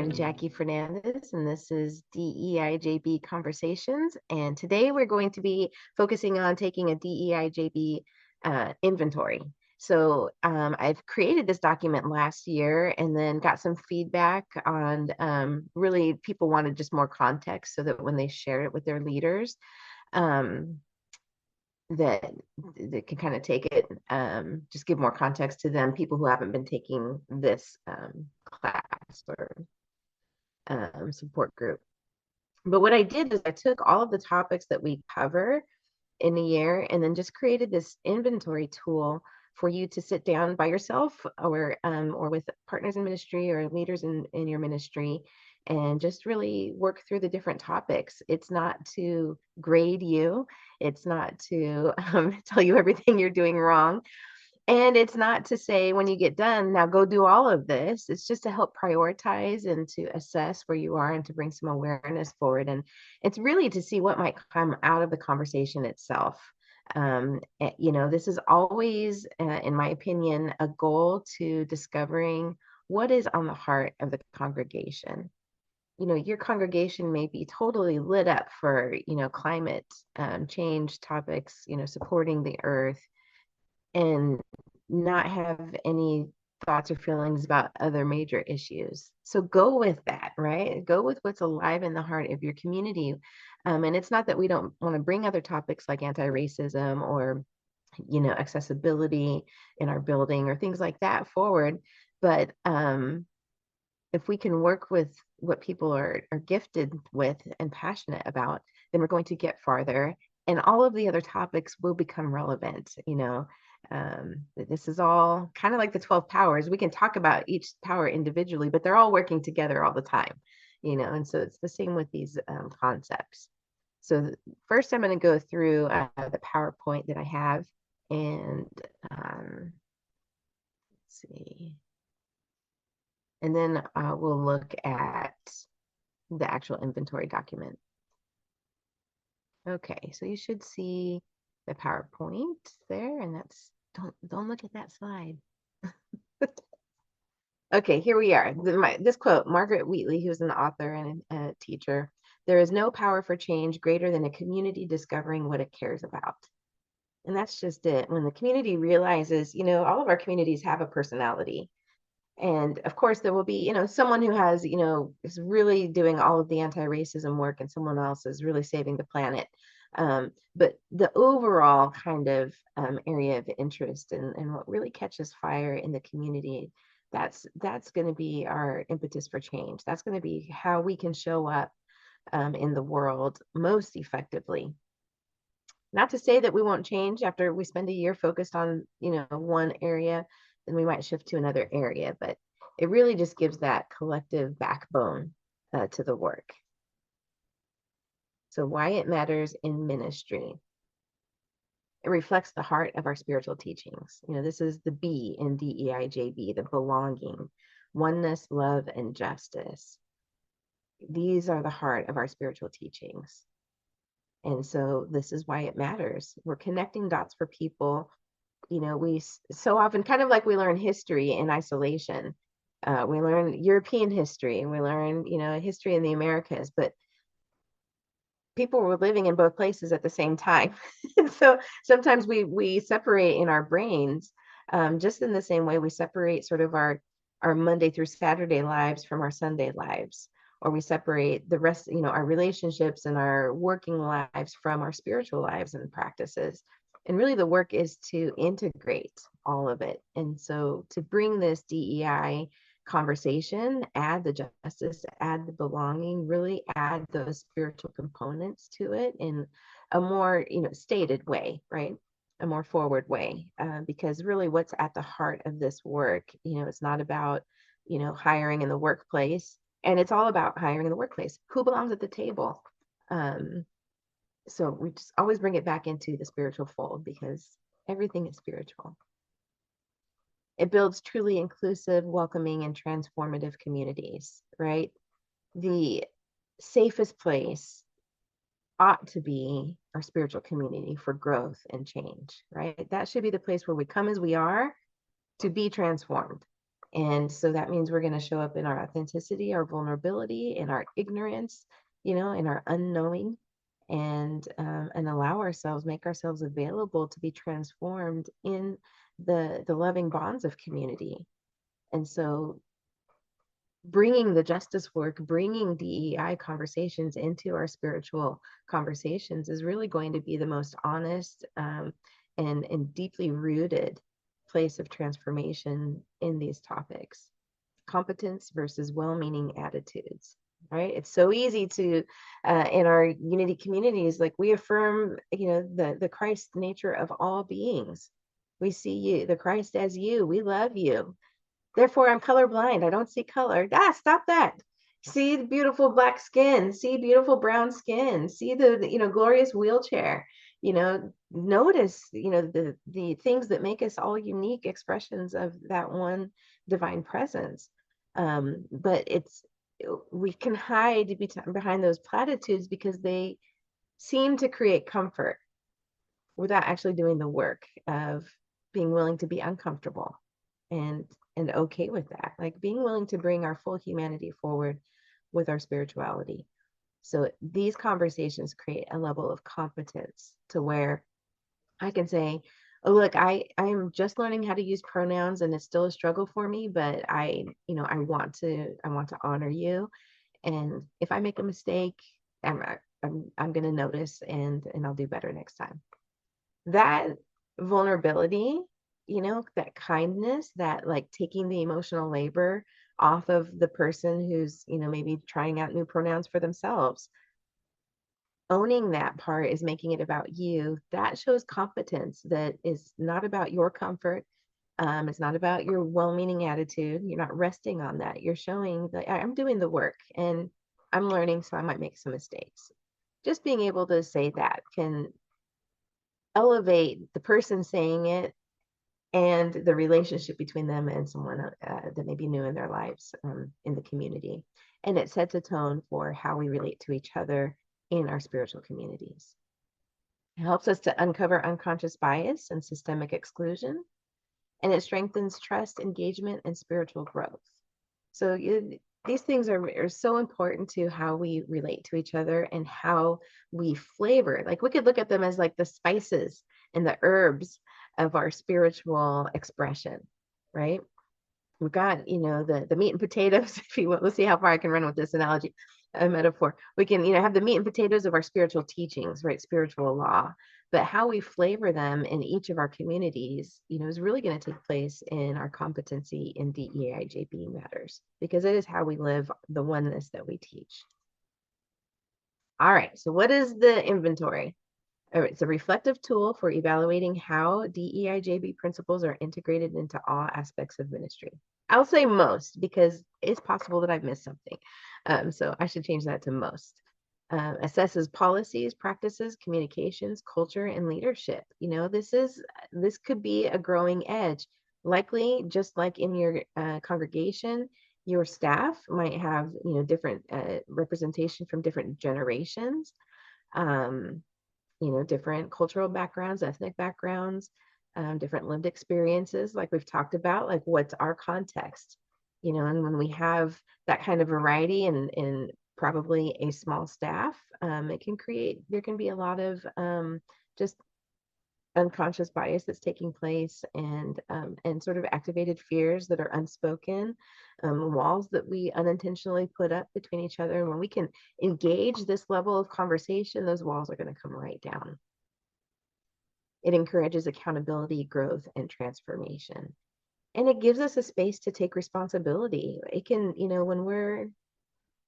I'm Jackie Fernandez, and this is DEIJB Conversations. And today we're going to be focusing on taking a DEIJB inventory. I've created this document last year and then got some feedback on really people wanted just more context so that when they share it with their leaders, um, that they can kind of take it, just give more context to them, people who haven't been taking this class or support group. But what I did is I took all of the topics that we cover in a year and then just created this inventory tool for you to sit down by yourself or with partners in ministry or leaders in your ministry and just really work through the different topics. It's not to grade you. It's not to tell you everything you're doing wrong. And it's not to say when you get done, now go do all of this. It's just to help prioritize and to assess where you are and to bring some awareness forward. And it's really to see what might come out of the conversation itself. This is always, in my opinion, a goal to discovering what is on the heart of the congregation. Your congregation may be totally lit up for, climate change topics, supporting the earth, and not have any thoughts or feelings about other major issues. So go with that, right? Go with what's alive in the heart of your community. And it's not that we don't want to bring other topics like anti-racism or, accessibility in our building or things like that forward. But if we can work with what people are gifted with and passionate about, then we're going to get farther. And all of the other topics will become relevant. This is all kind of like the 12 powers. We can talk about each power individually, but they're all working together all the time, and so it's the same with these concepts. So first I'm going to go through the PowerPoint that I have, and let's see. And then we'll look at the actual inventory document. Okay, so you should see the PowerPoint there, and don't look at that slide. Okay, here we are. This quote, Margaret Wheatley, who's an author and a teacher: "There is no power for change greater than a community discovering what it cares about." And that's just it. When the community realizes, all of our communities have a personality. And of course, there will be, someone who has, is really doing all of the anti-racism work and someone else is really saving the planet. But the overall kind of area of interest and what really catches fire in the community, that's going to be our impetus for change. That's going to be how we can show up in the world most effectively. Not to say that we won't change after we spend a year focused on, one area, then we might shift to another area, but it really just gives that collective backbone to the work. So why it matters in ministry. It reflects the heart of our spiritual teachings. This is the B in DEIJB, the belonging, oneness, love, and justice. These are the heart of our spiritual teachings. And so this is why it matters. We're connecting dots for people. We so often, kind of like we learn history in isolation. We learn European history and we learn, history in the Americas, but people were living in both places at the same time. So sometimes we separate in our brains, just in the same way we separate sort of our Monday through Saturday lives from our Sunday lives, or we separate the rest, our relationships and our working lives from our spiritual lives and practices. And really the work is to integrate all of it. And so to bring this DEI conversation, add the justice, add the belonging, really add those spiritual components to it in a more, stated way, right? A more forward way, because really what's at the heart of this work, it's not about, hiring in the workplace. And it's all about hiring in the workplace. Who belongs at the table? So we just always bring it back into the spiritual fold because everything is spiritual. It builds truly inclusive, welcoming, and transformative communities, right? The safest place ought to be our spiritual community for growth and change, right? That should be the place where we come as we are to be transformed. And so that means we're going to show up in our authenticity, our vulnerability, in our ignorance, in our unknowing, and allow ourselves, make ourselves available to be transformed in the loving bonds of community. And so bringing the justice work, bringing DEI conversations into our spiritual conversations is really going to be the most honest and deeply rooted place of transformation in these topics. Competence versus well-meaning attitudes, right? It's so easy to, in our unity communities, like we affirm, the Christ nature of all beings. We see you, the Christ as you. We love you. Therefore, I'm colorblind. I don't see color. Stop that. See the beautiful black skin. See beautiful brown skin. See the glorious wheelchair. Notice the things that make us all unique expressions of that one divine presence. But we can hide behind those platitudes because they seem to create comfort without actually doing the work of being willing to be uncomfortable and okay with that, like being willing to bring our full humanity forward with our spirituality. So these conversations create a level of competence to where I can say, oh, look, I'm just learning how to use pronouns and it's still a struggle for me, but I want to honor you. And if I make a mistake, I'm going to notice and I'll do better next time. That vulnerability, that kindness, that like taking the emotional labor off of the person who's, maybe trying out new pronouns for themselves. Owning that part is making it about you. That shows competence that is not about your comfort. It's not about your well-meaning attitude. You're not resting on that. You're showing that I'm doing the work and I'm learning, so I might make some mistakes. Just being able to say that can elevate the person saying it and the relationship between them and someone that may be new in their lives in the community. And it sets a tone for how we relate to each other in our spiritual communities. It helps us to uncover unconscious bias and systemic exclusion, and it strengthens trust, engagement, and spiritual growth. So these things are so important to how we relate to each other and how we flavor. Like we could look at them as like the spices and the herbs of our spiritual expression, right? We've got, the meat and potatoes, if you will. Let's see how far I can run with this analogy, a metaphor. We can, have the meat and potatoes of our spiritual teachings, right? Spiritual law. But how we flavor them in each of our communities, is really going to take place in our competency in DEIJB matters, because it is how we live the oneness that we teach. All right, so what is the inventory? It's a reflective tool for evaluating how DEIJB principles are integrated into all aspects of ministry. I'll say most because it's possible that I've missed something. So I should change that to most. Assesses policies, practices, communications, culture, and leadership. This could be a growing edge. Likely, just like in your congregation, your staff might have different representation from different generations. Different cultural backgrounds, ethnic backgrounds, different lived experiences, like we've talked about, like what's our context, and when we have that kind of variety in probably a small staff, there can be a lot of just unconscious bias that's taking place and sort of activated fears that are unspoken, walls that we unintentionally put up between each other. And when we can engage this level of conversation, those walls are going to come right down. It encourages accountability, growth, and transformation. And it gives us a space to take responsibility. It can, when we're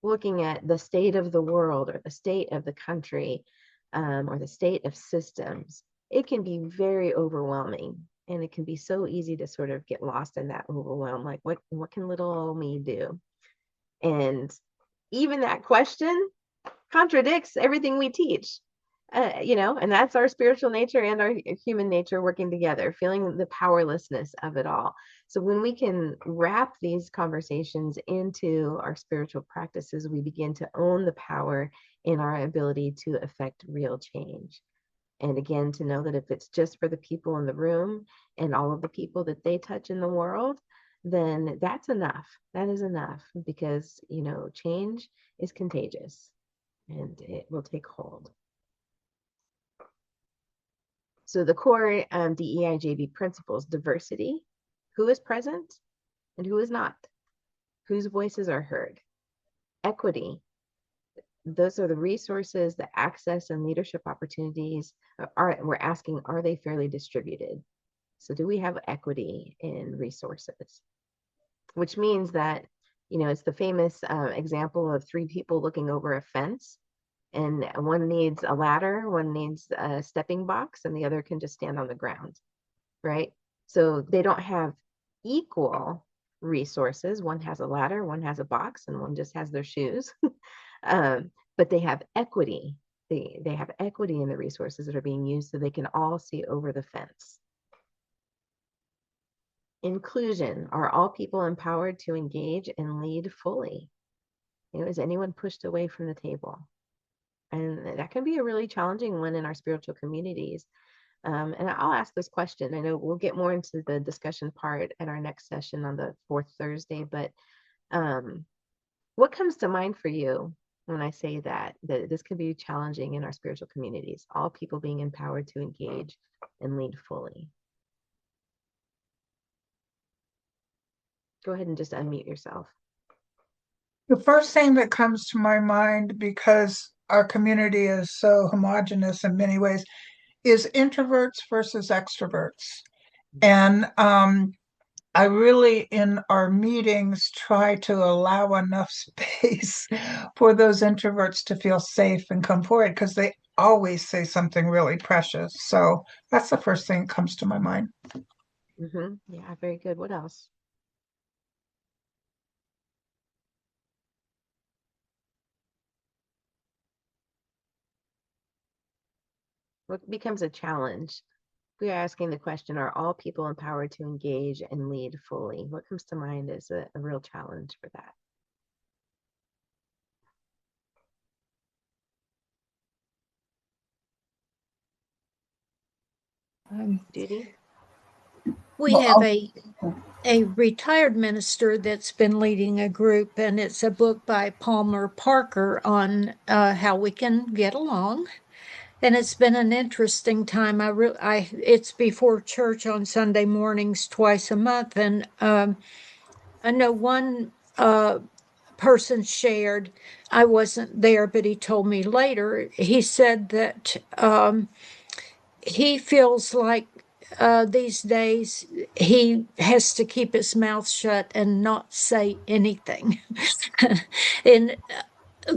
looking at the state of the world or the state of the country or the state of systems, it can be very overwhelming, and it can be so easy to sort of get lost in that overwhelm. Like, what can little old me do? And even that question contradicts everything we teach, and that's our spiritual nature and our human nature working together, feeling the powerlessness of it all. So when we can wrap these conversations into our spiritual practices, we begin to own the power in our ability to affect real change. And again, to know that if it's just for the people in the room and all of the people that they touch in the world, then that's enough. That is enough because, change is contagious and it will take hold. So the core DEIJB principles: diversity, who is present and who is not, whose voices are heard; equity, those are the resources, the access and leadership opportunities. We're asking, are they fairly distributed? So do we have equity in resources? Which means that, it's the famous example of three people looking over a fence, and one needs a ladder, one needs a stepping box, and the other can just stand on the ground, right? So they don't have equal resources. One has a ladder, one has a box, and one just has their shoes. But they have equity. They have equity in the resources that are being used so they can all see over the fence. Inclusion, are all people empowered to engage and lead fully? Is anyone pushed away from the table? And that can be a really challenging one in our spiritual communities. And I'll ask this question. I know we'll get more into the discussion part at our next session on the fourth Thursday, but what comes to mind for you when I say that this can be challenging in our spiritual communities, all people being empowered to engage and lead fully? Go ahead and just unmute yourself. The first thing that comes to my mind, because our community is so homogenous in many ways, is introverts versus extroverts. And I really, in our meetings, try to allow enough space for those introverts to feel safe and come forward, because they always say something really precious. So that's the first thing that comes to my mind. Yeah, very good. What else? What becomes a challenge? We are asking the question, are all people empowered to engage and lead fully? What comes to mind as a real challenge for that? Judy? We have a retired minister that's been leading a group, and it's a book by Palmer Parker on how we can get along. And it's been an interesting time. It's before church on Sunday mornings twice a month, and I know one person shared. I wasn't there, but he told me later. He said that he feels like these days he has to keep his mouth shut and not say anything in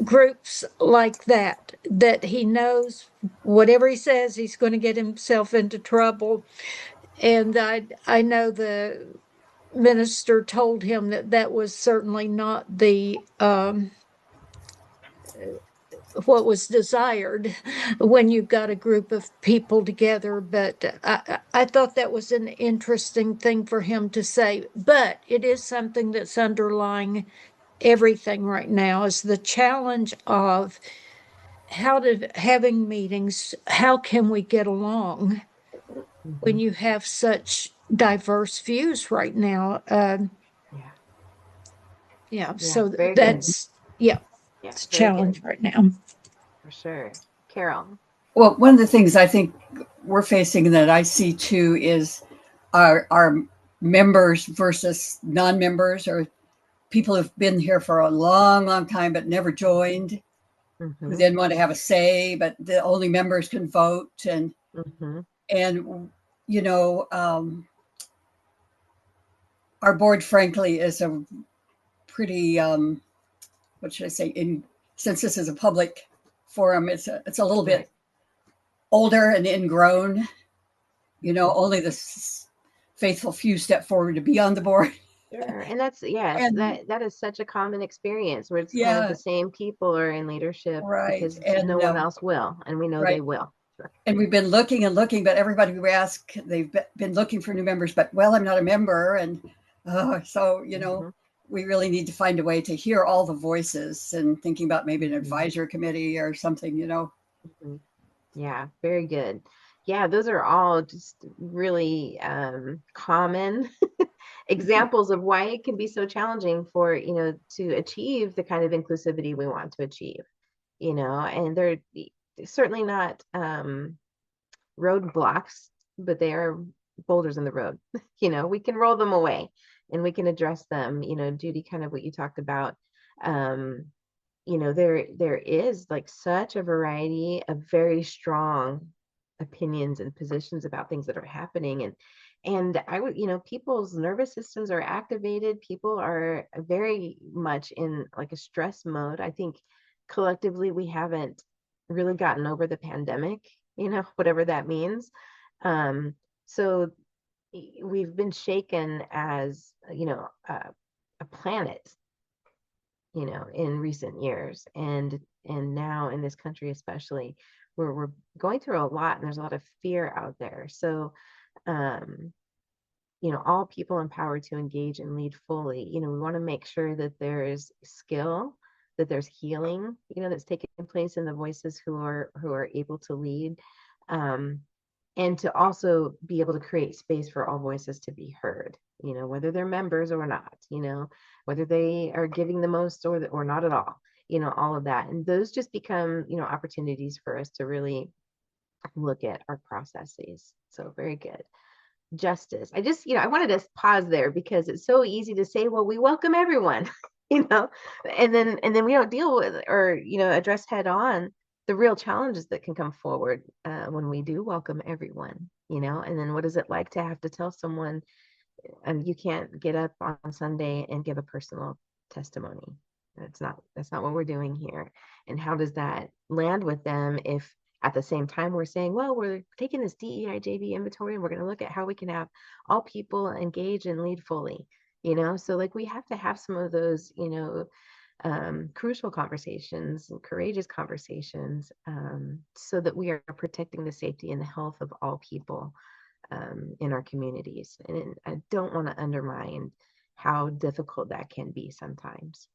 groups like that, that he knows whatever he says, he's going to get himself into trouble. And I know the minister told him that that was certainly not the what was desired when you've got a group of people together. But I thought that was an interesting thing for him to say. But it is something that's underlying everything right now, is the challenge of having meetings. How can we get along when you have such diverse views right now? So that's it's a challenge right now. For sure. Carol? Well, one of the things I think we're facing that I see too is our members versus non-members, or people who've been here for a long, long time but never joined, who then want to have a say, but the only members can vote. And our board, frankly, is a pretty, what should I say, since this is a public forum, it's a little bit older and ingrown. Only the faithful few step forward to be on the board. Sure. And that's, that is such a common experience where it's kind of the same people are in leadership, because no one else will, and we know they will. Sure. And we've been looking and looking, but everybody we ask, they've been looking for new members, but I'm not a member. And we really need to find a way to hear all the voices, and thinking about maybe an advisory committee or something, Yeah, very good. Yeah, those are all just really common examples of why it can be so challenging for, to achieve the kind of inclusivity we want to achieve, and they're certainly not roadblocks, but they are boulders in the road. We can roll them away and we can address them, Judy, kind of what you talked about. Um, there is like such a variety of very strong opinions and positions about things that are happening. And I would, people's nervous systems are activated. People are very much in like a stress mode. I think collectively we haven't really gotten over the pandemic, whatever that means. So we've been shaken as, a planet, in recent years, and now in this country especially, where we're going through a lot and there's a lot of fear out there. So um all people empowered to engage and lead fully, we want to make sure that there's skill, that there's healing, that's taking place in the voices who are able to lead, um and to also be able to create space for all voices to be heard, whether they're members or not, whether they are giving the most or not at all, all of that. And those just become, opportunities for us to really look at our processes. So very good. Justice. I just, I wanted to pause there because it's so easy to say, well, we welcome everyone, you know, and then we don't deal with or, address head on the real challenges that can come forward when we do welcome everyone, and then what is it like to have to tell someone you can't get up on Sunday and give a personal testimony. That's not what we're doing here. And how does that land with them if at the same time we're saying, well, we're taking this DEIJB inventory and we're going to look at how we can have all people engage and lead fully, So like we have to have some of those, crucial conversations and courageous conversations, so that we are protecting the safety and the health of all people in our communities. And I don't want to undermine how difficult that can be sometimes.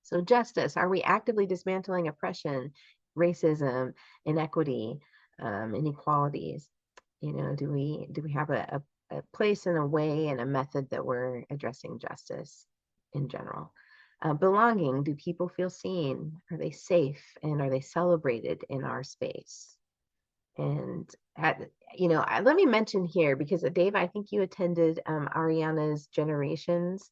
So justice, are we actively dismantling oppression, racism, inequity, inequalities? Do we have a place and a way and a method that we're addressing justice in general? Belonging, do people feel seen? Are they safe? And are they celebrated in our space? And let me mention here, because Dave, I think you attended Ariana's Generations.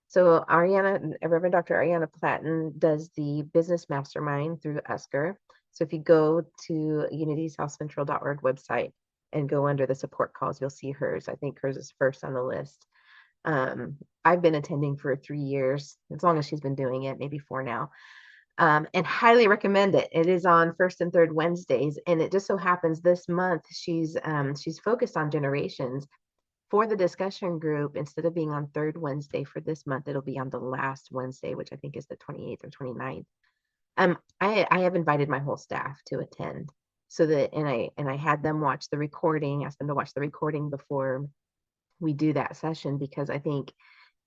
So Reverend Dr. Ariana Platten does the business mastermind through USCR. So if you go to unitysouthcentral.org website and go under the support calls, you'll see hers. I think hers is first on the list. I've been attending for 3 years, as long as she's been doing it, maybe 4 now. And highly recommend it. It is on first and third Wednesdays, and it just so happens this month she's focused on generations. For the discussion group, instead of being on third Wednesday for this month, it'll be on the last Wednesday, which I think is the 28th or 29th. I have invited my whole staff to attend, so that and I had them watch the recording, asked them to watch the recording before we do that session, because I think,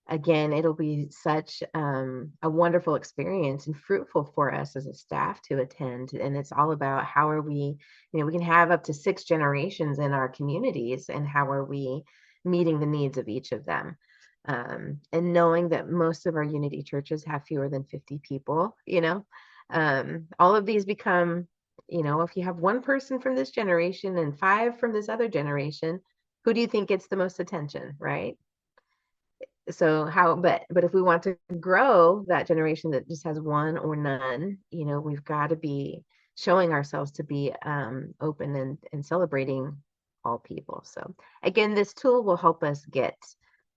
again, it'll be such a wonderful experience and fruitful for us as a staff to attend. And it's all about how are we, we can have up to 6 generations in our communities, and how are we meeting the needs of each of them. And knowing that most of our Unity churches have fewer than 50 people, all of these become, if you have 1 person from this generation and 5 from this other generation, who do you think gets the most attention, right? So but if we want to grow that generation that just has 1 or none, we've got to be showing ourselves to be open and celebrating all people. So again, this tool will help us get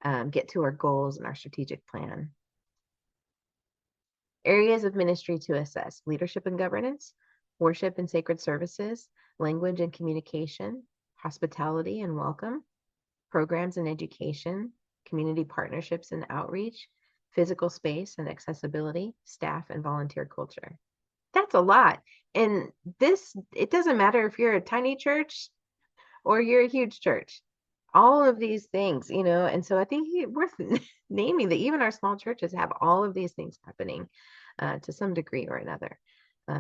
to our goals and our strategic plan. Areas of ministry to assess: leadership and governance, worship and sacred services, language and communication, hospitality and welcome, programs and education, community partnerships and outreach, physical space and accessibility, staff and volunteer culture. That's a lot. And it doesn't matter if you're a tiny church or you're a huge church. All of these things, and so I think it's worth naming that even our small churches have all of these things happening to some degree or another.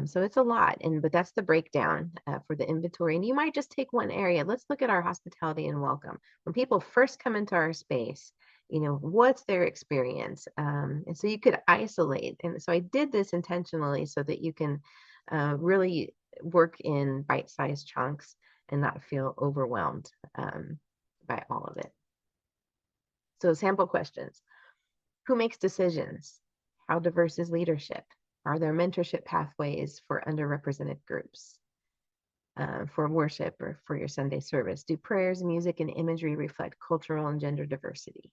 So it's a lot, but that's the breakdown for the inventory. And you might just take one area. Let's look at our hospitality and welcome. When people first come into our space, what's their experience? And so you could isolate. And so I did this intentionally so that you can really work in bite-sized chunks and not feel overwhelmed by all of it. So sample questions. Who makes decisions? How diverse is leadership? Are there mentorship pathways for underrepresented groups? For worship or for your Sunday service? Do prayers, music, and imagery reflect cultural and gender diversity?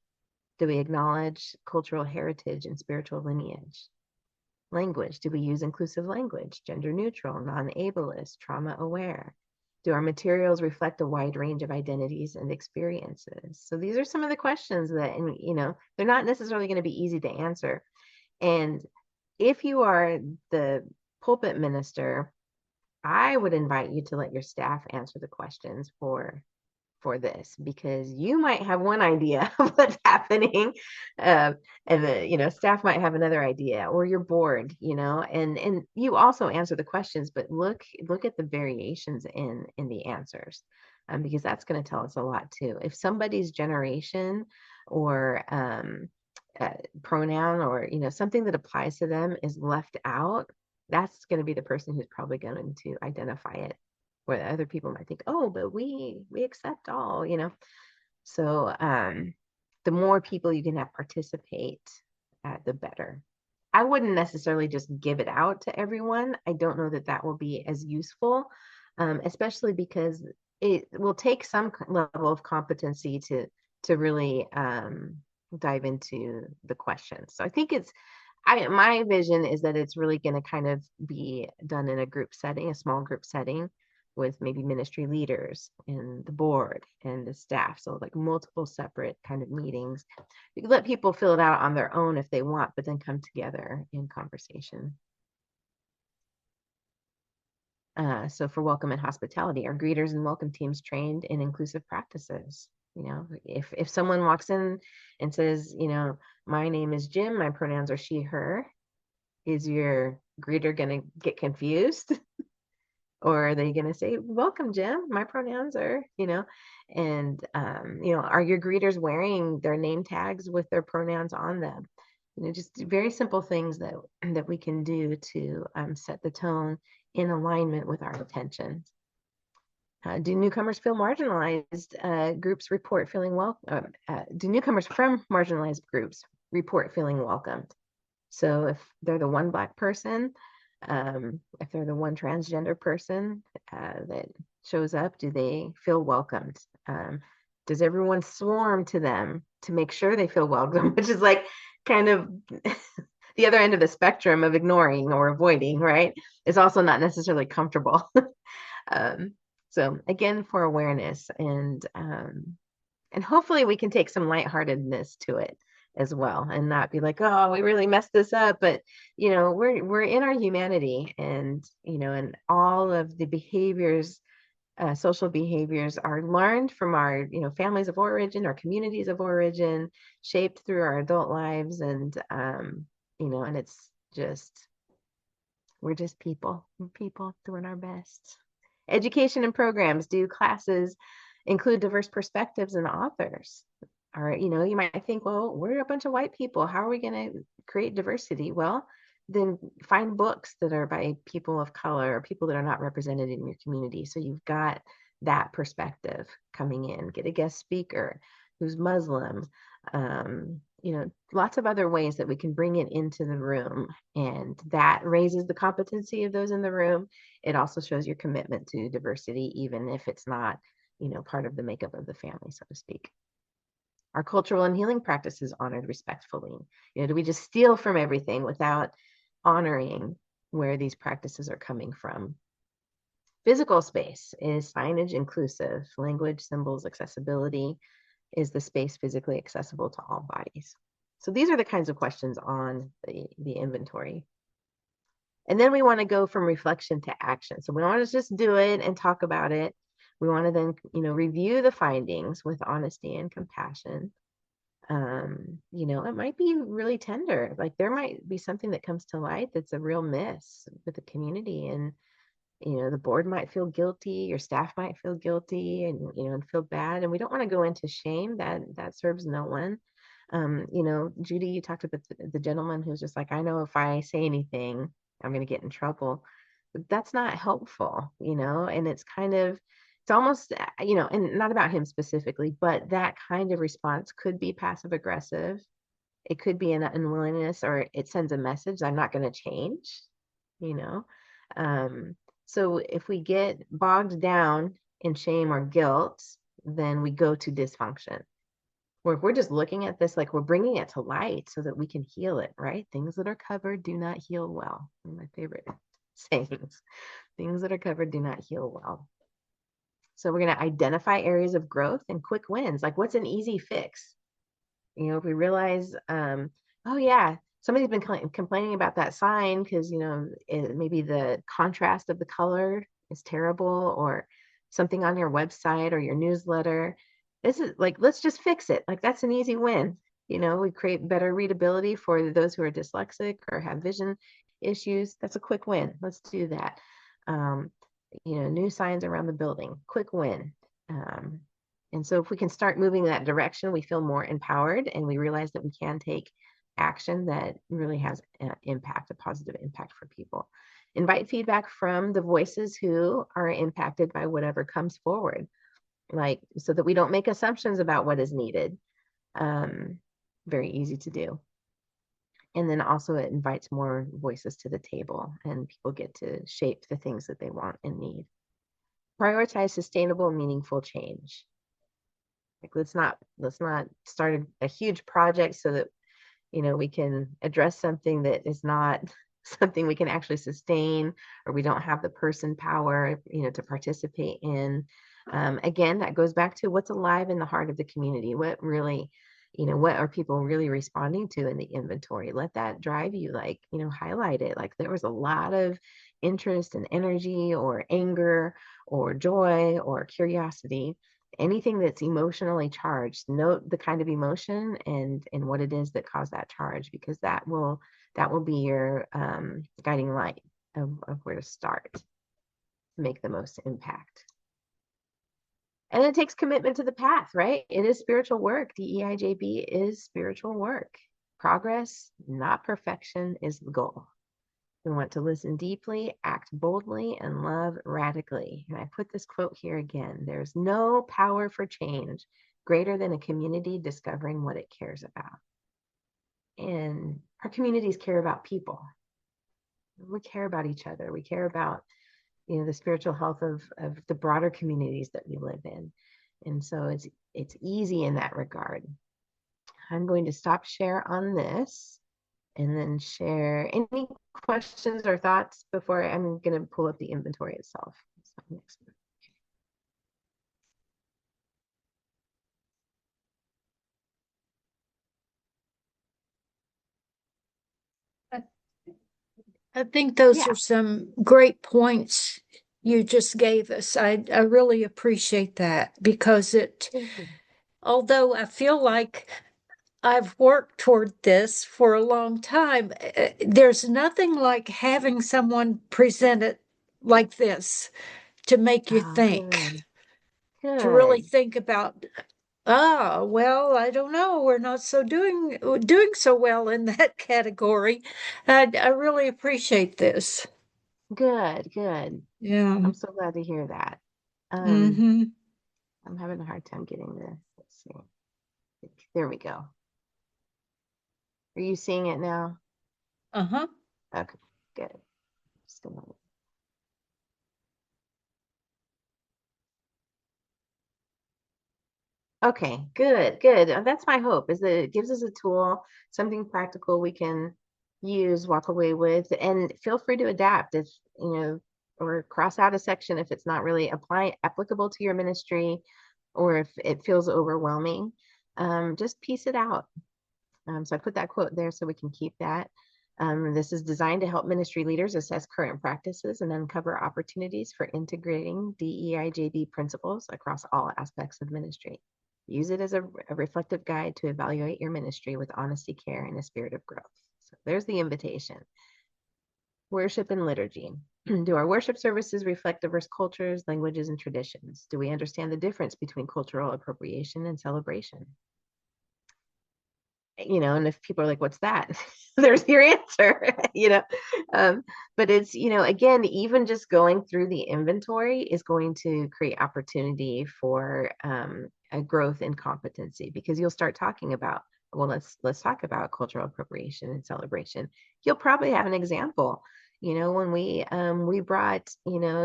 Do we acknowledge cultural heritage and spiritual lineage? Language. Do we use inclusive language, gender neutral, non-ableist, trauma aware? Do our materials reflect a wide range of identities and experiences? So these are some of the questions that, they're not necessarily going to be easy to answer. And if you are the pulpit minister, I would invite you to let your staff answer the questions for this, because you might have one idea of what's happening, and the staff might have another idea, or your board, and you also answer the questions, but look at the variations in the answers, because that's going to tell us a lot too. If somebody's generation or pronoun or something that applies to them is left out, that's going to be the person who's probably going to identify it, where other people might think, oh, but we accept all, So the more people you can have participate, the better. I wouldn't necessarily just give it out to everyone. I don't know that that will be as useful, especially because it will take some level of competency to really dive into the questions. So I think my vision is that it's really going to kind of be done in a group setting, a small group setting, with maybe ministry leaders and the board and the staff. So like multiple separate kind of meetings. You can let people fill it out on their own if they want, but then come together in conversation. So for welcome and hospitality, are greeters and welcome teams trained in inclusive practices? If someone walks in and says, my name is Jim, my pronouns are she, her, is your greeter going to get confused? Or are they going to say, welcome, Jim, my pronouns are, and, are your greeters wearing their name tags with their pronouns on them? Just very simple things that we can do to set the tone in alignment with our intentions. Do newcomers feel marginalized? Groups report feeling welcome. Do newcomers from marginalized groups report feeling welcomed? So if they're the one Black person, if they're the one transgender person that shows up, do they feel welcomed? Does everyone swarm to them to make sure they feel welcome, which is like kind of the other end of the spectrum of ignoring or avoiding, right? Is also not necessarily comfortable. So again, for awareness, and hopefully we can take some lightheartedness to it as well, and not be like, oh, we really messed this up. But we're in our humanity, and and all of the behaviors, social behaviors, are learned from our families of origin, our communities of origin, shaped through our adult lives, and and it's just, we're just people. We're people doing our best. Education and programs. Do classes include diverse perspectives and authors? Or, you might think, well, we're a bunch of white people. How are we going to create diversity? Well, then find books that are by people of color or people that are not represented in your community. So you've got that perspective coming in. Get a guest speaker who's Muslim. Lots of other ways that we can bring it into the room, and that raises the competency of those in the room. It also shows your commitment to diversity, even if it's not, part of the makeup of the family, so to speak. Our cultural and healing practices honored respectfully. Do we just steal from everything without honoring where these practices are coming from? Physical space. Is signage inclusive? Language, symbols, accessibility. Is the space physically accessible to all bodies? So these are the kinds of questions on the inventory. And then we want to go from reflection to action. So we don't want to just do it and talk about it. We want to then, review the findings with honesty and compassion. You know, it might be really tender. Like there might be something that comes to light that's a real miss with the community. And, you know, the board might feel guilty, your staff might feel guilty and, you know, and feel bad. And we don't want to go into shame. That serves no one. You know, Judy, you talked about the gentleman who's just like, I know if I say anything, I'm going to get in trouble. But that's not helpful, you know, and it's kind of, it's almost, you know, and not about him specifically, but that kind of response could be passive aggressive. It could be an unwillingness, or it sends a message, I'm not going to change, you know. Um, so if we get bogged down in shame or guilt, then we go to dysfunction. Or if we're just looking at this, like we're bringing it to light so that we can heal it, right? Things that are covered do not heal well. One of my favorite sayings. Things that are covered do not heal well. So we're going to identify areas of growth and quick wins. Like what's an easy fix? You know, if we realize, oh yeah, somebody's been complaining about that sign because, you know, maybe the contrast of the color is terrible, or something on your website or your newsletter. This is like, let's just fix it. Like that's an easy win. You know, we create better readability for those who are dyslexic or have vision issues. That's a quick win. Let's do that. You know, new signs around the building, quick win. And so if we can start moving in that direction, we feel more empowered and we realize that we can take action that really has an impact, a positive impact for people. Invite feedback from the voices who are impacted by whatever comes forward, like so that we don't make assumptions about what is needed. Very easy to do. And then also it invites more voices to the table and people get to shape the things that they want and need. Prioritize sustainable, meaningful change. Like let's not start a huge project so that, you know, we can address something that is not something we can actually sustain, or we don't have the person power, you know, to participate in. Again, that goes back to what's alive in the heart of the community. What really, you know, what are people really responding to in the inventory? Let that drive you, like, you know, highlight it. Like there was a lot of interest and energy or anger or joy or curiosity. Anything that's emotionally charged, note the kind of emotion and what it is that caused that charge, because that will be your guiding light of where to start to make the most impact. And it takes commitment to the path, right? It is spiritual work. DEIJB is spiritual work. Progress, not perfection, is the goal. We want to listen deeply, act boldly, and love radically. And I put this quote here again. There's no power for change greater than a community discovering what it cares about. And our communities care about people. We care about each other. We care about, you know, the spiritual health of the broader communities that we live in. And so it's easy in that regard. I'm going to stop share on this and then share any questions or thoughts before I'm going to pull up the inventory itself. I think those Yeah. are some great points you just gave us. I really appreciate that because although I feel like I've worked toward this for a long time, there's nothing like having someone present it like this to make you Oh, think, good. to really Good. think about, well, I don't know, we're not doing so well in that category. I really appreciate this. Good. Good. Yeah. I'm so glad to hear that. Mm-hmm. I'm having a hard time getting this. Let's see. There we go. Are you seeing it now? Uh-huh. Okay, good. Just gonna... Okay, good, good. That's my hope, is that it gives us a tool, something practical we can use, walk away with, and feel free to adapt if, you know, or cross out a section if it's not really applicable to your ministry, or if it feels overwhelming. Just piece it out. So I put that quote there so we can keep that. This is designed to help ministry leaders assess current practices and uncover opportunities for integrating DEIJB principles across all aspects of ministry. Use it as a reflective guide to evaluate your ministry with honesty, care, and a spirit of growth. So there's the invitation. Worship and liturgy. Do our worship services reflect diverse cultures, languages, and traditions? Do we understand the difference between cultural appropriation and celebration? And if people are like, what's that? There's your answer, but it's, again, even just going through the inventory is going to create opportunity for a growth in competency, because you'll start talking about, well, let's talk about cultural appropriation and celebration. You'll probably have an example, when we brought,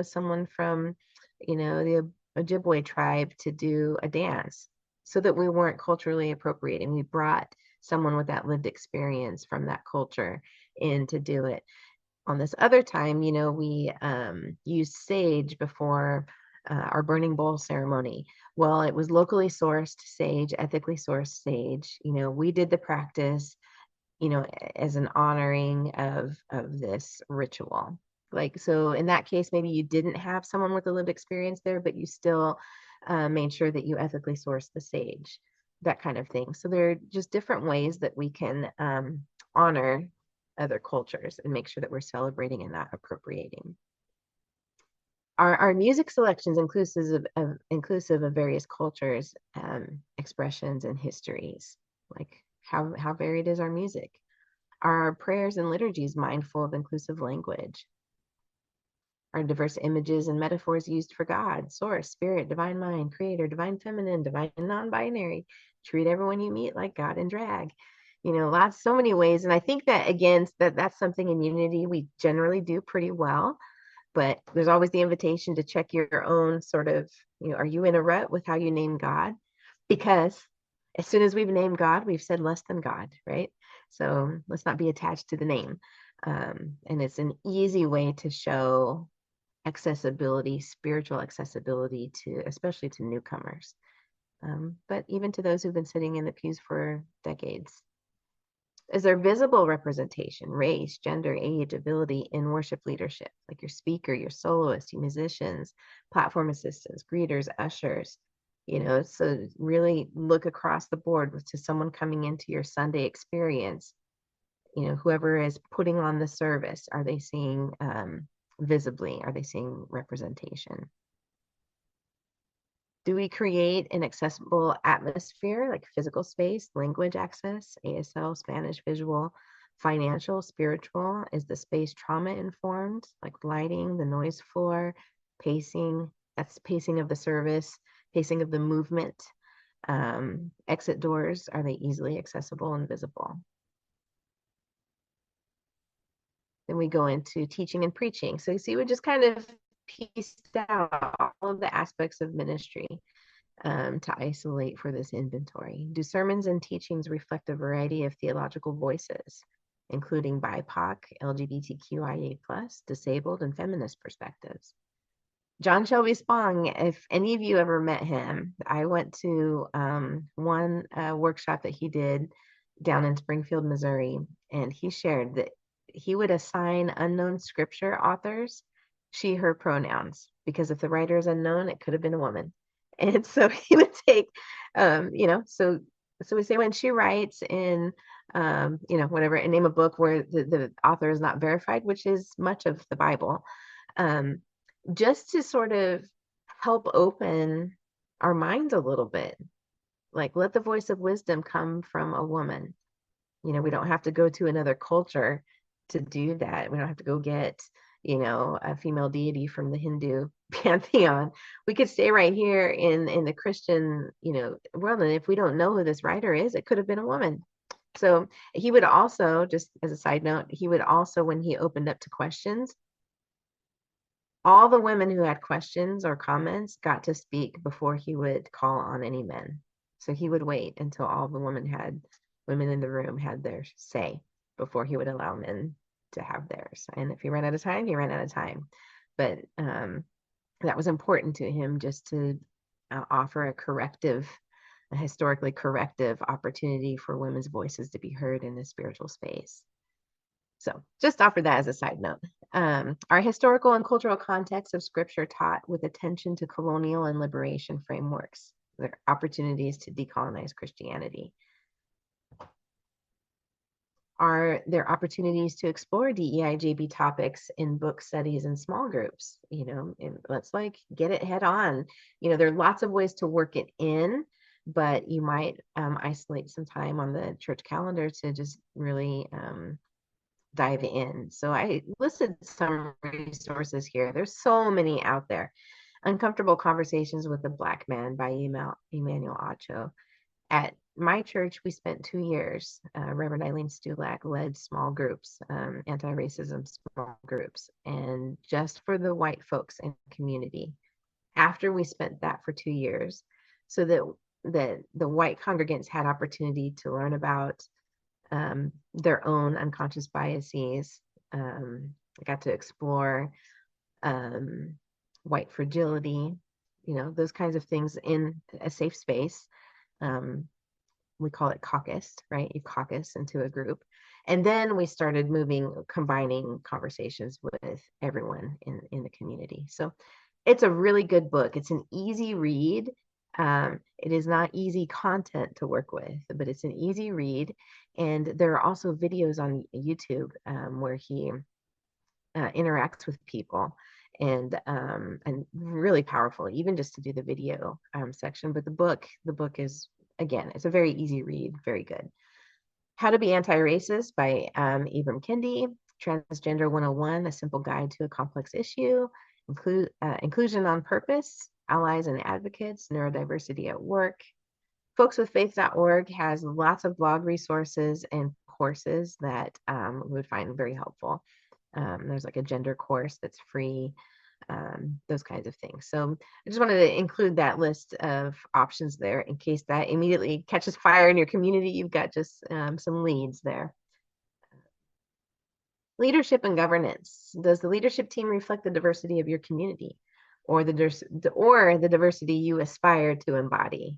someone from, the Ojibwe tribe to do a dance, so that we weren't culturally appropriating. We brought someone with that lived experience from that culture in to do it. On this other time, we used sage before our burning bowl ceremony. Well, it was locally sourced sage, ethically sourced sage. We did the practice, as an honoring of this ritual. Like, so in that case, maybe you didn't have someone with a lived experience there, but you still made sure that you ethically sourced the sage, that kind of thing. So there are just different ways that we can honor other cultures and make sure that we're celebrating and not appropriating. Our music selections inclusive of various cultures, expressions, and histories. Like, how varied is our music? Are our prayers and liturgies mindful of inclusive language? Are diverse images and metaphors used for God, source, spirit, divine mind, creator, divine feminine, divine non-binary? Treat everyone you meet like God in drag. So many ways. And I think that, again, that's something in Unity we generally do pretty well. But there's always the invitation to check your own sort of, are you in a rut with how you name God? Because as soon as we've named God, we've said less than God, right? So let's not be attached to the name. And it's an easy way to show accessibility, spiritual accessibility, especially to newcomers, but even to those who've been sitting in the pews for decades. Is there visible representation, race, gender, age, ability in worship leadership, like your speaker, your soloist, your musicians, platform assistants, greeters, ushers? So really look across the board to someone coming into your Sunday experience. Whoever is putting on the service, are they seeing visibly? Are they seeing representation? Do we create an accessible atmosphere, like physical space, language access, ASL, Spanish, visual, financial, spiritual? Is the space trauma informed, like lighting, the noise floor, pacing? That's pacing of the service, pacing of the movement. Exit doors, are they easily accessible and visible? Then we go into teaching and preaching. So you see, we just kind of pieced out all of the aspects of ministry to isolate for this inventory. Do sermons and teachings reflect a variety of theological voices, including BIPOC, LGBTQIA+, disabled, and feminist perspectives? John Shelby Spong, if any of you ever met him, I went to one workshop that he did down in Springfield, Missouri, and he shared that he would assign unknown scripture authors she, her pronouns, because if the writer is unknown, it could have been a woman. And so he would take, so we say when she writes in, whatever, and name a book where the author is not verified, which is much of the Bible, just to sort of help open our minds a little bit. Like, let the voice of wisdom come from a woman. We don't have to go to another culture to do that. We don't have to go get, a female deity from the Hindu pantheon. We could stay right here in the Christian, world. And if we don't know who this writer is, it could have been a woman. So he would also, just as a side note, when he opened up to questions, all the women who had questions or comments got to speak before he would call on any men. So he would wait until all the women in the room had their say before he would allow men to have theirs. And if he ran out of time, he ran out of time. But that was important to him, just to offer a historically corrective opportunity for women's voices to be heard in the spiritual space. So just offer that as a side note. Our historical and cultural context of scripture taught with attention to colonial and liberation frameworks. There are opportunities to decolonize Christianity. Are there opportunities to explore DEIJB topics in book studies and small groups? And let's like get it head on. There are lots of ways to work it in, but you might isolate some time on the church calendar to just really dive in. So I listed some resources here. There's so many out there. Uncomfortable Conversations with a Black Man by Emmanuel Acho. At my church, we spent 2 years. Reverend Eileen Stulak led small groups, anti-racism small groups, and just for the white folks in the community. After we spent that for 2 years, so that the white congregants had opportunity to learn about their own unconscious biases. I got to explore white fragility, those kinds of things in a safe space. We call it caucus, right? You caucus into a group. And then we started combining conversations with everyone in the community. So it's a really good book. It's an easy read. It is not easy content to work with, but it's an easy read. And there are also videos on YouTube where he interacts with people, and really powerful, even just to do the video section. But the book is, again, it's a very easy read, very good. How to Be Anti-Racist by Ibram Kendi. Transgender 101, A Simple Guide to a Complex Issue. Inclusion on Purpose, Allies and Advocates, Neurodiversity at Work. Folkswithfaith.org has lots of blog resources and courses that we would find very helpful. There's like a gender course that's free, those kinds of things. So I just wanted to include that list of options there in case that immediately catches fire in your community. You've got just some leads there. Leadership and governance. Does the leadership team reflect the diversity of your community or the diversity you aspire to embody?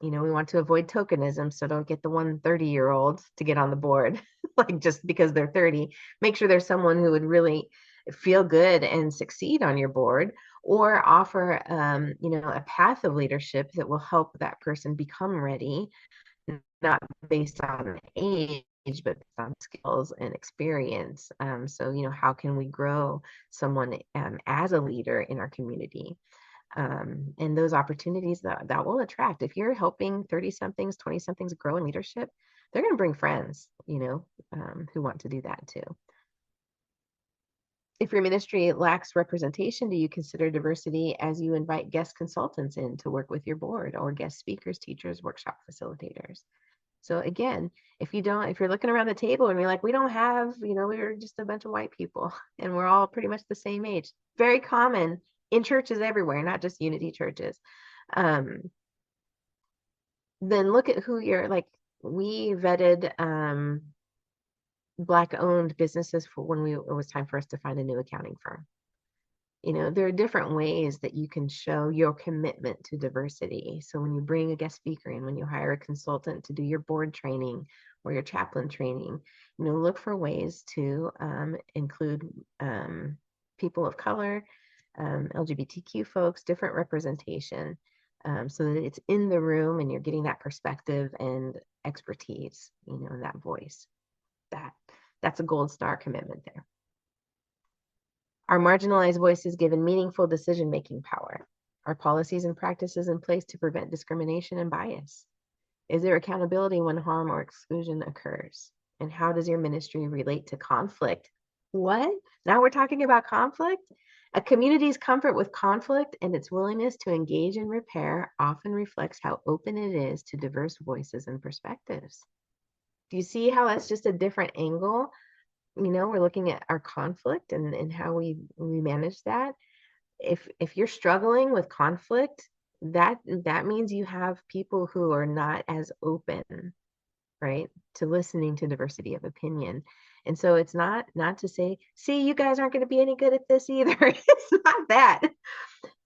We want to avoid tokenism, so don't get the 130-year-old to get on the board, like just because they're 30. Make sure there's someone who would really feel good and succeed on your board, or offer, a path of leadership that will help that person become ready, not based on age, but based on skills and experience. So, how can we grow someone as a leader in our community? And those opportunities that will attract. If you're helping 30-somethings, 20-somethings grow in leadership, they're going to bring friends, who want to do that too. If your ministry lacks representation, do you consider diversity as you invite guest consultants in to work with your board, or guest speakers, teachers, workshop facilitators? So again, if you're looking around the table and you're like, we don't have, we're just a bunch of white people and we're all pretty much the same age. Very common in churches everywhere, not just Unity churches. Then look at who you're like. We vetted Black owned businesses for when it was time for us to find a new accounting firm. There are different ways that you can show your commitment to diversity. So when you bring a guest speaker in, when you hire a consultant to do your board training or your chaplain training, look for ways to include people of color, LGBTQ folks, different representation, so that it's in the room and you're getting that perspective and expertise, and that voice. That's a gold star commitment there. Are marginalized voices given meaningful decision-making power? Are policies and practices in place to prevent discrimination and bias? Is there accountability when harm or exclusion occurs? And how does your ministry relate to conflict? What? Now we're talking about conflict? A community's comfort with conflict and its willingness to engage in repair often reflects how open it is to diverse voices and perspectives. Do you see how that's just a different angle? We're looking at our conflict and how we manage that. If you're struggling with conflict, that means you have people who are not as open, right, to listening to diversity of opinion. And so it's not to say, see, you guys aren't going to be any good at this either. It's not that.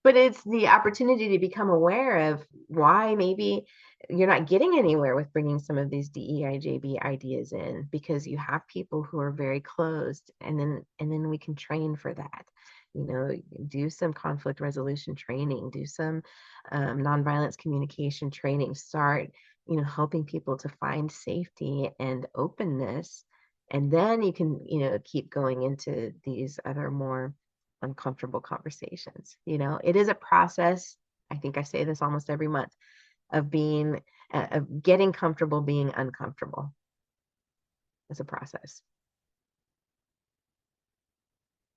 But it's the opportunity to become aware of why maybe you're not getting anywhere with bringing some of these DEIJB ideas in, because you have people who are very closed, and then we can train for that. You know, do some conflict resolution training, do some nonviolence communication training, start, you know, helping people to find safety and openness. And then you can, you know, keep going into these other more uncomfortable conversations. You know, it is a process. I think I say this almost every month of being, of getting comfortable being uncomfortable. It's a process.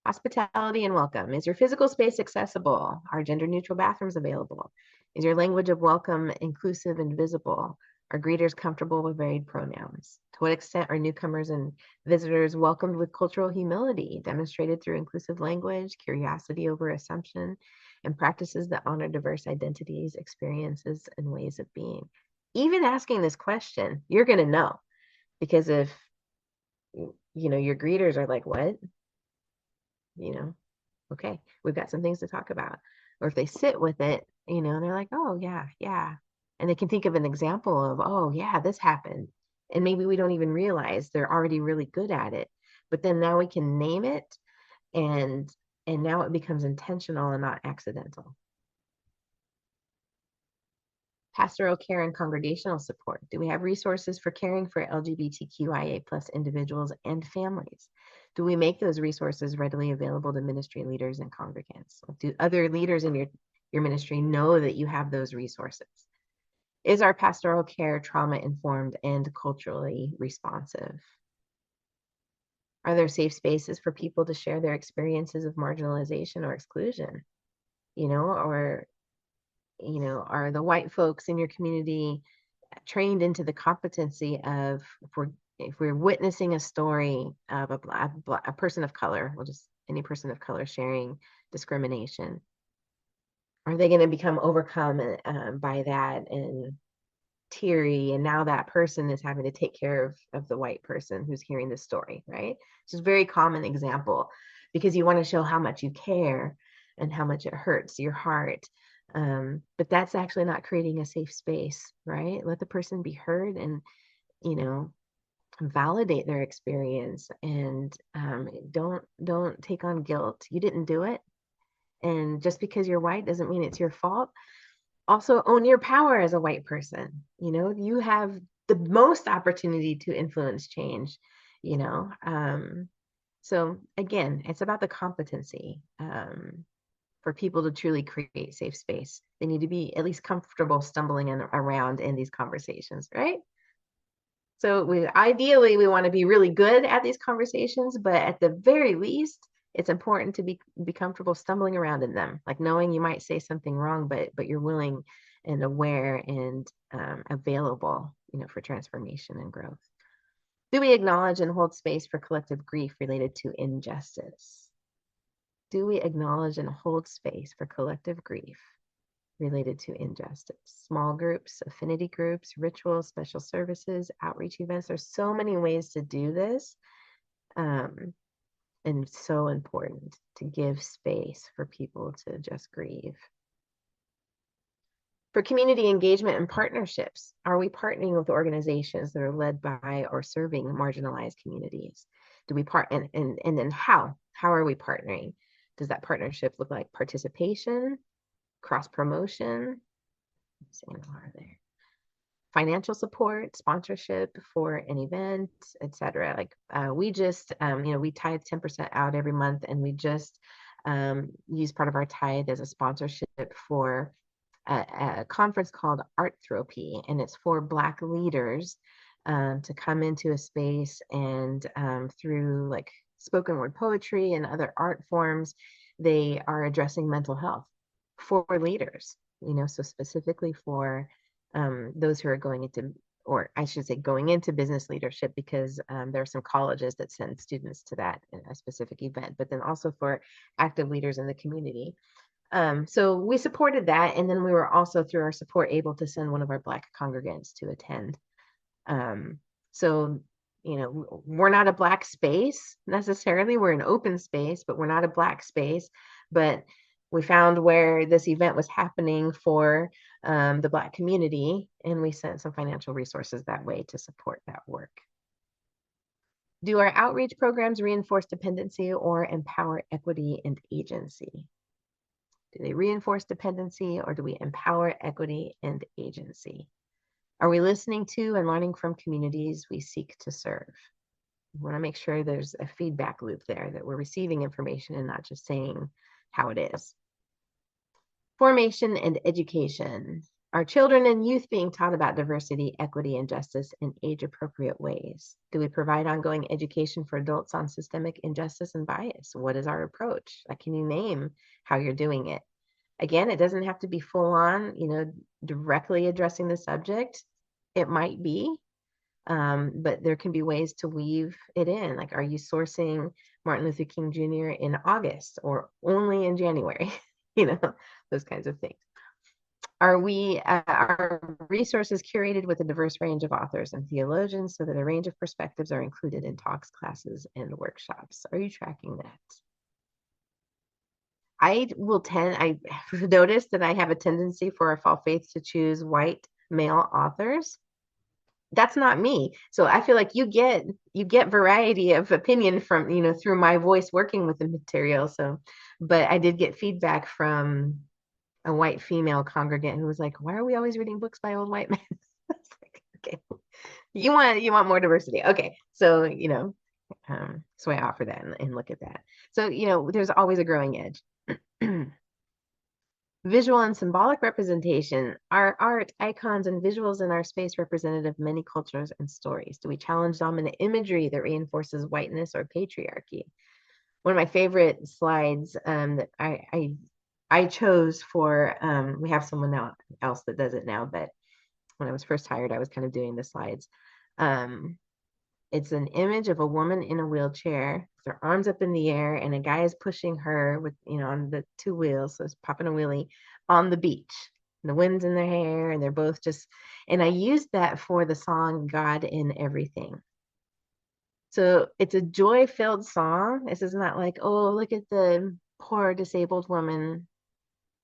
Hospitality and welcome. Is your physical space accessible? Are gender neutral bathrooms available? Is your language of welcome inclusive and visible? Are greeters comfortable with varied pronouns? To what extent are newcomers and visitors welcomed with cultural humility, demonstrated through inclusive language, curiosity over assumption, and practices that honor diverse identities, experiences, and ways of being? Even asking this question, you're going to know, because if, you know, your greeters are like, what? You know, okay, we've got some things to talk about. Or if they sit with it, you know, they're like, oh, yeah, yeah. And they can think of an example of, oh, yeah, this happened. And maybe we don't even realize they're already really good at it. But then now we can name it, and now it becomes intentional and not accidental. Pastoral care and congregational support. Do we have resources for caring for LGBTQIA plus individuals and families? Do we make those resources readily available to ministry leaders and congregants? Do other leaders in your ministry know that you have those resources? Is our pastoral care trauma informed and culturally responsive? Are there safe spaces for people to share their experiences of marginalization or exclusion? You know, or, you know, are the white folks in your community trained into the competency of, if we're witnessing a story of a person of color, we'll just any person of color sharing discrimination, are they going to become overcome by that and teary, and now that person is having to take care of the white person who's hearing the story, right? It's a very common example, because you want to show how much you care and how much it hurts your heart. But that's actually not creating a safe space, right? Let the person be heard, and, you know, validate their experience, and don't take on guilt. You didn't do it, and just because you're white doesn't mean it's your fault. Also, own your power as a white person. You know, you have the most opportunity to influence change, you know. So again, it's about the competency. For people to truly create safe space, they need to be at least comfortable stumbling around in these conversations, right? So ideally we want to be really good at these conversations, but at the very least, it's important to be comfortable stumbling around in them, like knowing you might say something wrong, but you're willing and aware and available, you know, for transformation and growth. Do we acknowledge and hold space for collective grief related to injustice? Do we acknowledge and hold space for collective grief related to injustice? Small groups, affinity groups, rituals, special services, outreach events. There's so many ways to do this. And so important to give space for people to just grieve. For community engagement and partnerships, are we partnering with organizations that are led by or serving marginalized communities? Do we and then how are we partnering? Does that partnership look like participation, cross promotion, financial support, sponsorship for an event, etc.? Like we just, you know, we tithe 10% out every month, and we just use part of our tithe as a sponsorship for a conference called Artthropy, and it's for Black leaders to come into a space and through like spoken word poetry and other art forms, they are addressing mental health for leaders, you know, so specifically for those who are going into, or I should say going into business leadership, because there are some colleges that send students to that a specific event, but then also for active leaders in the community. So we supported that, and then we were also, through our support, able to send one of our Black congregants to attend. So, you know, we're not a Black space necessarily. We're an open space, but we're not a Black space. But we found where this event was happening for the Black community, and we sent some financial resources that way to support that work. Do our outreach programs reinforce dependency or empower equity and agency? Do they reinforce dependency or do we empower equity and agency? Are we listening to and learning from communities we seek to serve? We want to make sure there's a feedback loop there, that we're receiving information and not just saying how it is. Formation and education. Are children and youth being taught about diversity, equity, and justice in age-appropriate ways? Do we provide ongoing education for adults on systemic injustice and bias? What is our approach? Can you name how you're doing it? Again, it doesn't have to be full on, directly addressing the subject. It might be, but there can be ways to weave it in. Like, are you sourcing Martin Luther King Jr. in August or only in January? Those kinds of things. Are resources curated with a diverse range of authors and theologians so that a range of perspectives are included in talks, classes, and workshops? Are you tracking that? I've noticed that I have a tendency for our fall faith to choose white male authors. That's not me. So I feel like you get variety of opinion from, through my voice working with the material. So, but I did get feedback from a white female congregant who was like, why are we always reading books by old white men? Okay, you want more diversity. Okay, so so I offer that and look at that. So there's always a growing edge. Visual and symbolic representation. Are art, icons, and visuals in our space representative of many cultures and stories? Do we challenge dominant imagery that reinforces whiteness or patriarchy? One of my favorite slides that I chose for, we have someone else that does it now, but when I was first hired, I was kind of doing the slides. It's an image of a woman in a wheelchair with her arms up in the air, and a guy is pushing her with, on the two wheels, so it's popping a wheelie on the beach. And the wind's in their hair, and they're both and I used that for the song God in Everything. So it's a joy-filled song. This is not like, oh, look at the poor disabled woman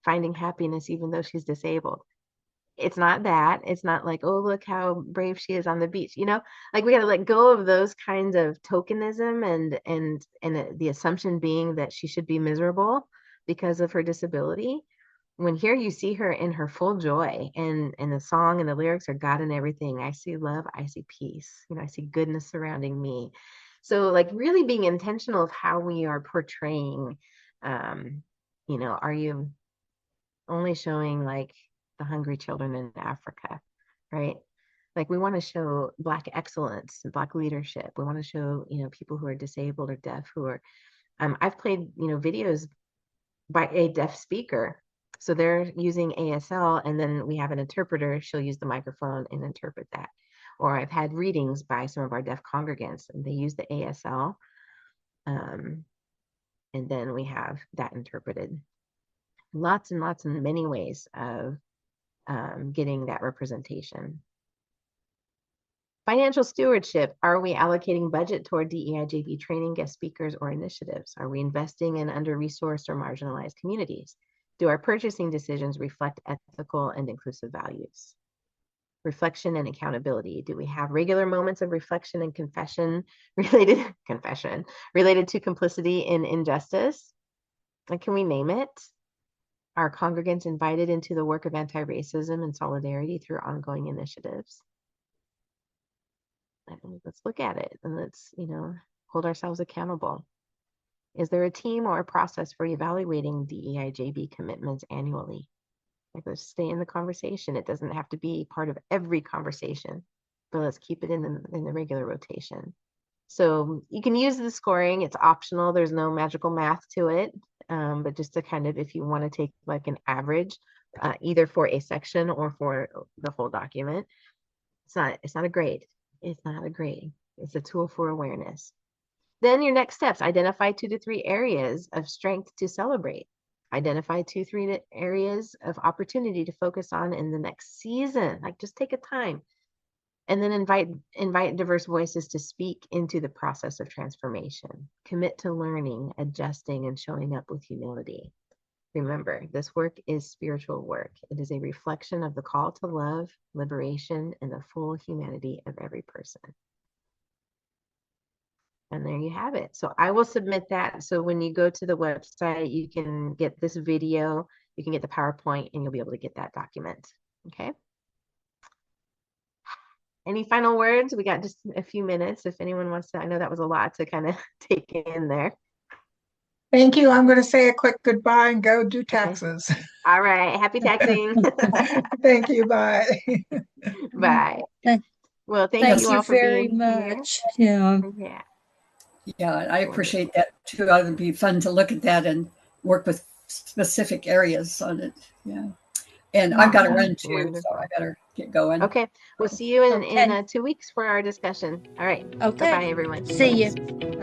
finding happiness even though she's disabled. It's not that. It's not like, oh, look how brave she is on the beach. We got to let go of those kinds of tokenism and the assumption being that she should be miserable because of her disability. When here you see her in her full joy, and the song and the lyrics are God in everything. I see love, I see peace. I see goodness surrounding me. So really being intentional of how we are portraying. Are you only showing the hungry children in Africa, right? We want to show Black excellence and Black leadership. We want to show, people who are disabled or deaf who are, I've played, videos by a deaf speaker. So they're using ASL, and then we have an interpreter. She'll use the microphone and interpret that. Or I've had readings by some of our deaf congregants, and they use the ASL. And then we have that interpreted. Lots and lots and many ways of getting that representation. Financial stewardship. Are we allocating budget toward DEIJB training, guest speakers, or initiatives? Are we investing in under-resourced or marginalized communities? Do our purchasing decisions reflect ethical and inclusive values? Reflection and accountability. Do we have regular moments of reflection and confession related to complicity in injustice? And can we name it? Are congregants invited into the work of anti-racism and solidarity through ongoing initiatives? Let's look at it and let's, hold ourselves accountable. Is there a team or a process for evaluating DEIJB commitments annually? Let's stay in the conversation. It doesn't have to be part of every conversation, but let's keep it in the regular rotation. So you can use the scoring. It's optional. There's no magical math to it. But just to kind of, if you want to take an average, either for a section or for the whole document, it's not a grade. It's not a grade. It's a tool for awareness. Then your next steps: identify 2 to 3 areas of strength to celebrate. Identify 2 to 3 areas of opportunity to focus on in the next season. Just take a time. And then invite diverse voices to speak into the process of transformation. Commit to learning, adjusting, and showing up with humility. Remember, this work is spiritual work. It is a reflection of the call to love, liberation, and the full humanity of every person. And there you have it. So I will submit that. So when you go to the website, you can get this video, you can get the PowerPoint, and you'll be able to get that document. Okay. Any final words? We got just a few minutes if anyone wants to. I know that was a lot to kind of take in there. Thank you. I'm going to say a quick goodbye and go do taxes. All right. Happy taxing. Thank you. Bye. Bye. Well, thank Thank you you all for very being much. Yeah. here. Yeah. Yeah, I appreciate that too. It would be fun to look at that and work with specific areas on it. Yeah. And I've got to run too, Wonderful. so I better get going. Okay. We'll see you in Okay. 2 weeks for our discussion. All right. Okay. Bye-bye, everyone. See you.